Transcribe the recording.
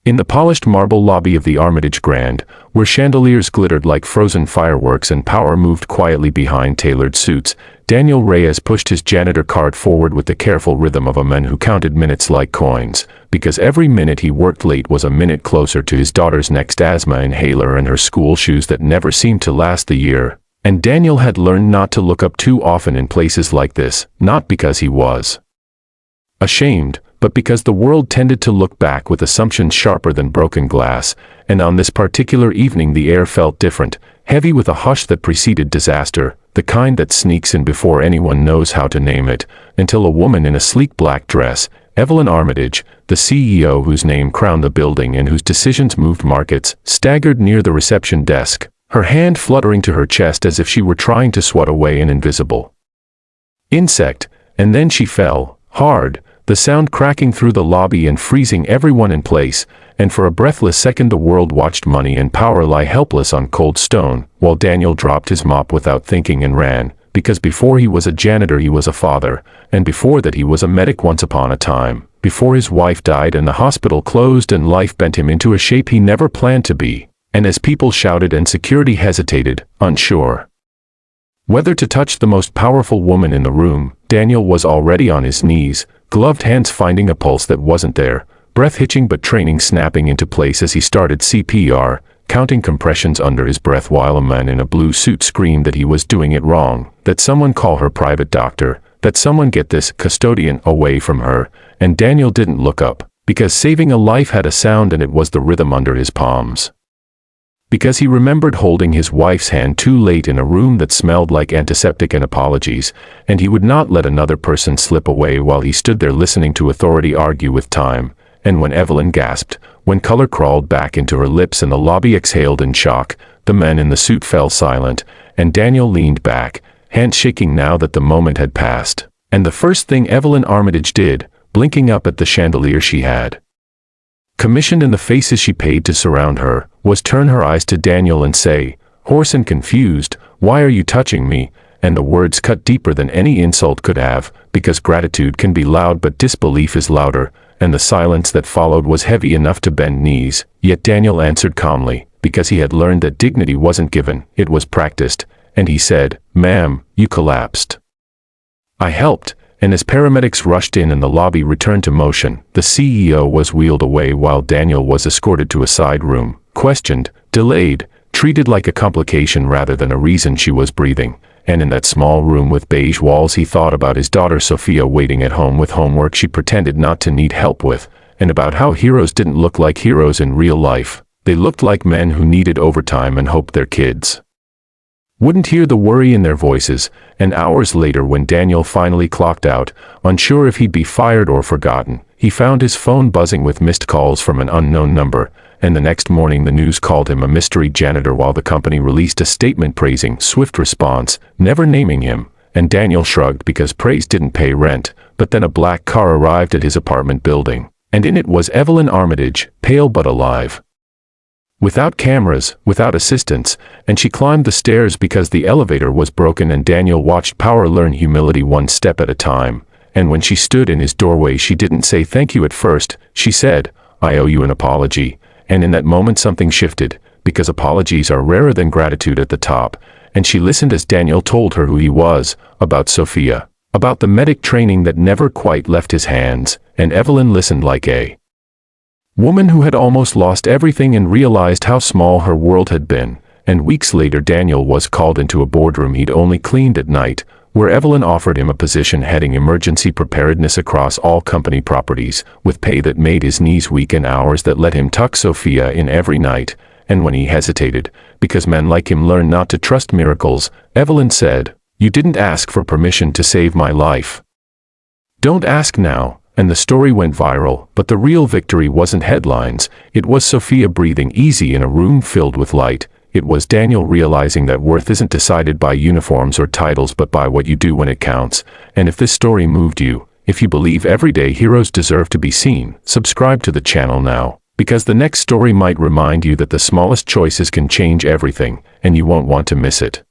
In the polished marble lobby of the Armitage Grand, where chandeliers glittered like frozen fireworks and power moved quietly behind tailored suits, Daniel Reyes pushed his janitor cart forward with the careful rhythm of a man who counted minutes like coins, because every minute he worked late was a minute closer to his daughter's next asthma inhaler and her school shoes that never seemed to last the year. And Daniel had learned not to look up too often in places like this, not because he was ashamed, but because the world tended to look back with assumptions sharper than broken glass, and on this particular evening the air felt different, heavy with a hush that preceded disaster, the kind that sneaks in before anyone knows how to name it, until a woman in a sleek black dress, Evelyn Armitage, the CEO whose name crowned the building and whose decisions moved markets, staggered near the reception desk, her hand fluttering to her chest as if she were trying to swat away an invisible insect, and then she fell, hard, the sound cracking through the lobby and freezing everyone in place, and for a breathless second the world watched money and power lie helpless on cold stone, while Daniel dropped his mop without thinking and ran, because before he was a janitor he was a father, and before that he was a medic once upon a time, before his wife died and the hospital closed and life bent him into a shape he never planned to be, and as people shouted and security hesitated, unsure whether to touch the most powerful woman in the room, Daniel was already on his knees, gloved hands finding a pulse that wasn't there, breath hitching but training snapping into place as he started CPR, counting compressions under his breath while a man in a blue suit screamed that he was doing it wrong, that someone call her private doctor, that someone get this custodian away from her, and Daniel didn't look up, because saving a life had a sound and it was the rhythm under his palms. Because he remembered holding his wife's hand too late in a room that smelled like antiseptic and apologies, and he would not let another person slip away while he stood there listening to authority argue with time, and when Evelyn gasped, when color crawled back into her lips and the lobby exhaled in shock, the man in the suit fell silent, and Daniel leaned back, hands shaking now that the moment had passed, and the first thing Evelyn Armitage did, blinking up at the chandelier she had commissioned and the faces she paid to surround her, was turn her eyes to Daniel and say, hoarse and confused, "Why are you touching me?" And the words cut deeper than any insult could have, because gratitude can be loud but disbelief is louder, and the silence that followed was heavy enough to bend knees, yet Daniel answered calmly, because he had learned that dignity wasn't given, it was practiced, and he said, "Ma'am, you collapsed." I helped. And as paramedics rushed in and the lobby returned to motion, the CEO was wheeled away while Daniel was escorted to a side room, questioned, delayed, treated like a complication rather than a reason she was breathing, and in that small room with beige walls he thought about his daughter Sophia waiting at home with homework she pretended not to need help with, and about how heroes didn't look like heroes in real life, they looked like men who needed overtime and hoped their kids wouldn't hear the worry in their voices, and hours later when Daniel finally clocked out, unsure if he'd be fired or forgotten, he found his phone buzzing with missed calls from an unknown number, and the next morning the news called him a mystery janitor while the company released a statement praising swift response, never naming him, and Daniel shrugged because praise didn't pay rent, but then a black car arrived at his apartment building, and in it was Evelyn Armitage, pale but alive. Without cameras, without assistance, and she climbed the stairs because the elevator was broken and Daniel watched power learn humility one step at a time, and when she stood in his doorway she didn't say thank you at first, she said, "I owe you an apology," and in that moment something shifted, because apologies are rarer than gratitude at the top, and she listened as Daniel told her who he was, about Sophia, about the medic training that never quite left his hands, and Evelyn listened like a woman who had almost lost everything and realized how small her world had been, and weeks later Daniel was called into a boardroom he'd only cleaned at night, where Evelyn offered him a position heading emergency preparedness across all company properties, with pay that made his knees weak and hours that let him tuck Sophia in every night, and when he hesitated, because men like him learn not to trust miracles, Evelyn said, "You didn't ask for permission to save my life. Don't ask now." And the story went viral, but the real victory wasn't headlines, it was Sophia breathing easy in a room filled with light, it was Daniel realizing that worth isn't decided by uniforms or titles but by what you do when it counts, and if this story moved you, if you believe everyday heroes deserve to be seen, subscribe to the channel now, because the next story might remind you that the smallest choices can change everything, and you won't want to miss it.